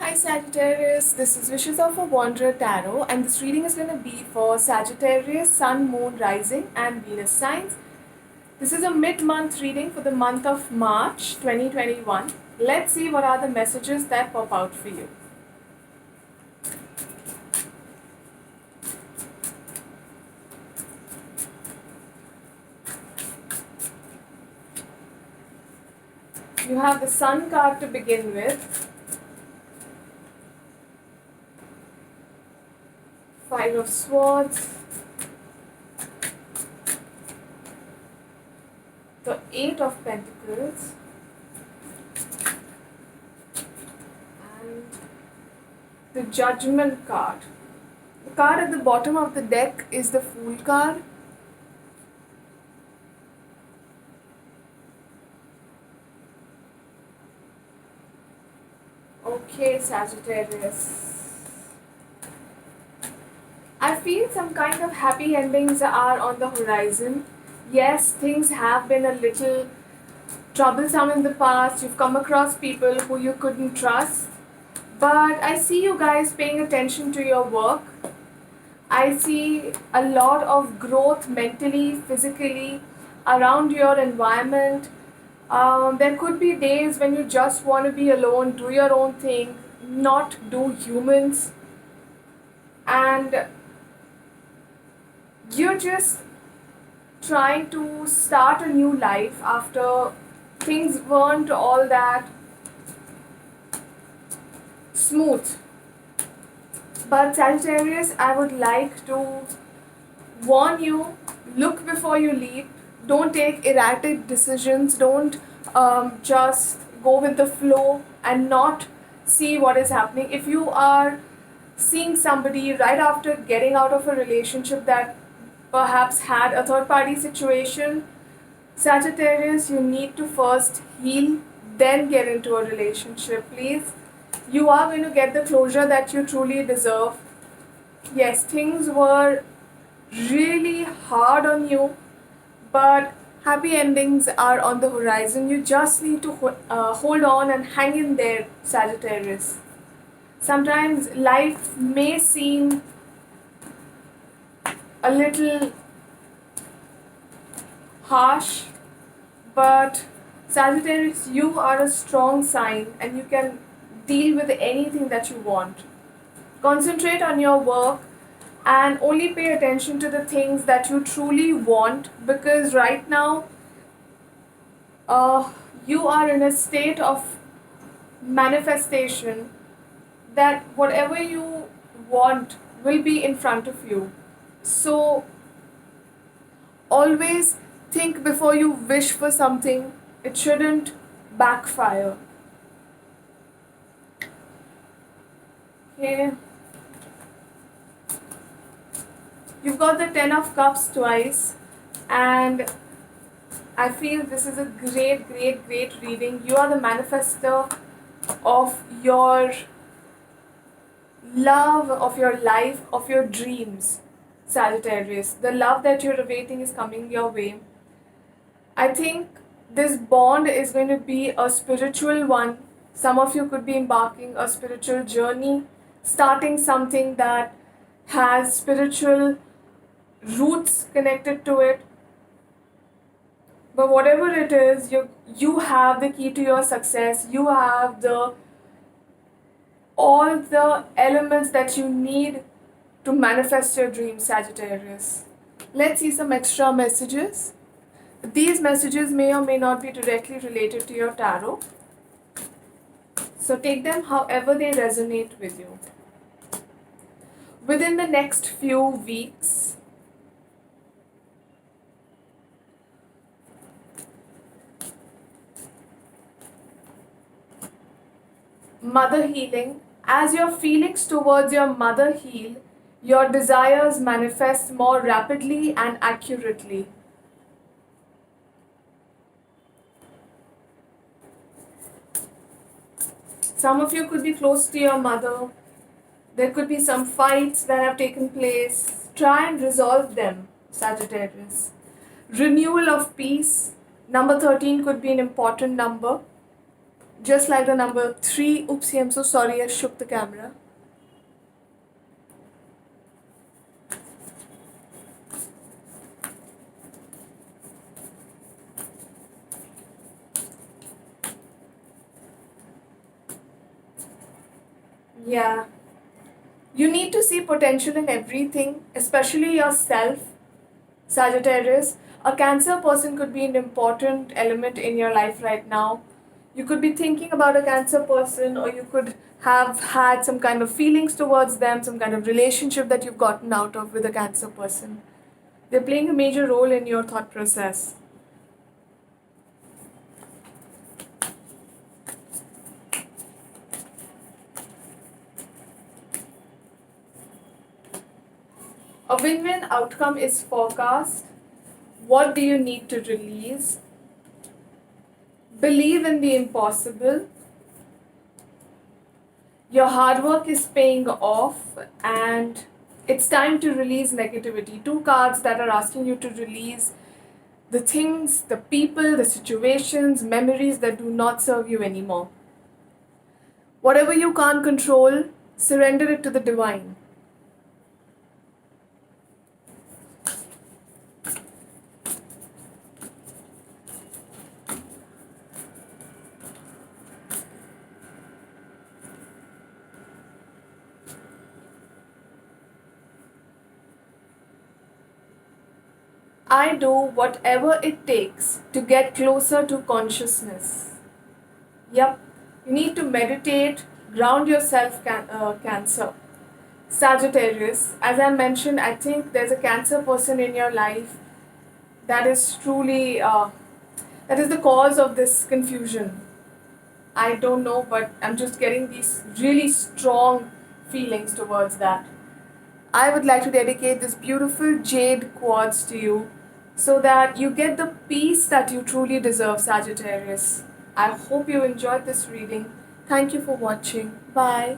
Hi Sagittarius, this is Wishes of a Wanderer Tarot, and this reading is going to be for Sagittarius, Sun, Moon, Rising and Venus signs. This is a mid-month reading for the month of March 2021. Let's see what are the messages that pop out for you. You have the Sun card to begin with. Five of Swords, the Eight of Pentacles, and the Judgment card. The card at the bottom of the deck is the Fool card. Okay, Sagittarius. I feel some kind of happy endings are on the horizon. Yes, things have been a little troublesome in the past. You've come across people who you couldn't trust. But I see you guys paying attention to your work. I see a lot of growth mentally, physically, around your environment. There could be days when you just want to be alone, do your own thing, not do humans. And you're just trying to start a new life after things weren't all that smooth. But Sagittarius, I would like to warn you, look before you leap. Don't take erratic decisions. Don't just go with the flow and not see what is happening. If you are seeing somebody right after getting out of a relationship that perhaps had a third party situation, Sagittarius, you need to first heal, then get into a relationship, please. You are going to get the closure that you truly deserve. Yes, things were really hard on you, but happy endings are on the horizon. You just need to hold on and hang in there, Sagittarius. Sometimes life may seem a little harsh, but Sagittarius, you are a strong sign and you can deal with anything that you want. Concentrate on your work and only pay attention to the things that you truly want, because right now you are in a state of manifestation that whatever you want will be in front of you. So always think before you wish for something. It shouldn't backfire. Okay. You've got the Ten of Cups twice, and I feel this is a great reading. You are the manifester of your love, of your life, of your dreams, Sagittarius. The love that you're awaiting is coming your way. I think this bond is going to be a spiritual one. Some of you could be embarking a spiritual journey, starting something that has spiritual roots connected to it. But whatever it is, you have the key to your success. You have all the elements that you need to manifest your dreams, Sagittarius. Let's see some extra messages. These messages may or may not be directly related to your tarot, so take them however they resonate with you. Within the next few weeks, mother healing. As your feelings towards your mother heal, your desires manifest more rapidly and accurately. Some of you could be close to your mother. There could be some fights that have taken place. Try and resolve them, Sagittarius. Renewal of peace. Number 13 could be an important number. Just like the number 3. Oopsie, I'm so sorry, I shook the camera. Yeah. You need to see potential in everything, especially yourself, Sagittarius. A Cancer person could be an important element in your life right now. You could be thinking about a Cancer person, or you could have had some kind of feelings towards them, some kind of relationship that you've gotten out of with a Cancer person. They're playing a major role in your thought process. A win win outcome is forecast. What do you need to release? Believe in the impossible. Your hard work is paying off, and it's time to release negativity. Two cards that are asking you to release the things, the people, the situations, memories that do not serve you anymore. Whatever you can't control, surrender it to the divine. I do whatever it takes to get closer to consciousness. Yep, you need to meditate, ground yourself, Cancer. Sagittarius, as I mentioned, I think there's a Cancer person in your life that is truly, that is the cause of this confusion. I don't know, but I'm just getting these really strong feelings towards that. I would like to dedicate this beautiful jade quartz to you so that you get the peace that you truly deserve, Sagittarius. I hope you enjoyed this reading. Thank you for watching. Bye.